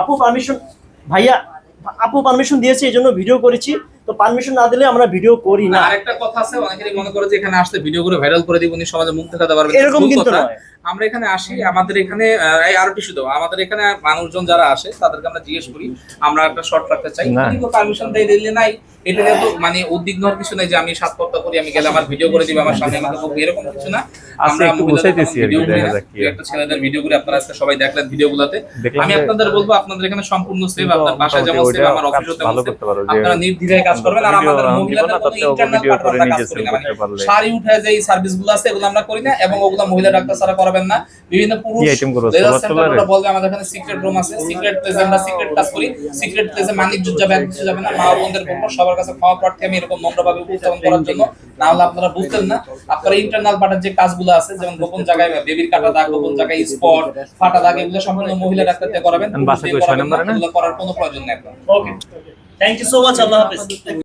আপু পারমিশন, ভাইয়া আপু পারমিশন দিয়েছে এই জন্য ভিডিও করেছি, তো পারমিশন না দিলে আমরা ভিডিও করি না। আরেকটা কথা আছে, অনেকেই মনে করে যে এখানে আসলে ভিডিও করে ভাইরাল করে দিব, উনি সমাজে মুখ দেখাতে পারবেন, এরকম কিন্তু নয়। আমরা এখানে আসি, আমাদের এখানে এই আরো টিস্যু দাও, আমাদের এখানে মানুষজন যারা আসে তাদেরকে আমরা জিজ্ঞেস করি আমরা একটা শর্ট রাখতে চাই, পারমিশন দেয় দিলে নাই, এটা তো মানে উদ্বিগ্ন হওয়ার কিছু নাই যে আমি সাতপত্তা করি, আমি গেলে আমার ভিডিও করে দিবে আমার সামনে, আমাকে এরকম কিছু না। আমরা একটা ছেলেদের ভিডিও করে আপনারা আজকে সবাই দেখলেন ভিডিওগুলোতে। আমি আপনাদের বলবো আপনাদের এখানে সম্পূর্ণ সেভ, আপনার বাসা যেমন সেভ, আমার অফিসও তেমন সেভ, আপনারা নির্দ্বিধায় কাজ করবেন। আর আমাদের মহিলাদের কোনো ইন্টারনাল পার্ট আমরা কাজ করি না, মানে শাড়ি উঠায় যে এই সার্ভিসগুলো আছে এগুলো আমরা করি না, এবং ওগুলো মহিলা ডাক্তার ছাড়া করাবেন না। বিভিন্ন পুরুষ লেজার সেন্টাররা বলবে আমাদের এখানে সিক্রেট রুম আছে, সিক্রেট প্লেসে আমরা সিক্রেট কাজ করি, সিক্রেট প্লেসে মানিক যাবে কিছু যাবে না। মা বোনদের বলবো সবার কাছে ক্ষমা প্রার্থী আমি এরকম নম্রভাবে উপস্থাপন করার জন্য, না হলে আপনারা বুঝতেন না। আপনারা ইন্টারনাল পার্টের যে কাজগুলো আছে, যেমন গোপন জায়গায় বেবির কাটা দাগ, গোপন জায়গায় স্পট, ফাটা দাগ, এগুলো সম্পূর্ণ মহিলা ডাক্তার দিয়ে করাবেন, এগুলো করার কোনো প্রয়োজন নেই আপনার। ওকে, থ্যাংক ইউ সো মাচ, আল্লাহ হাফেজ।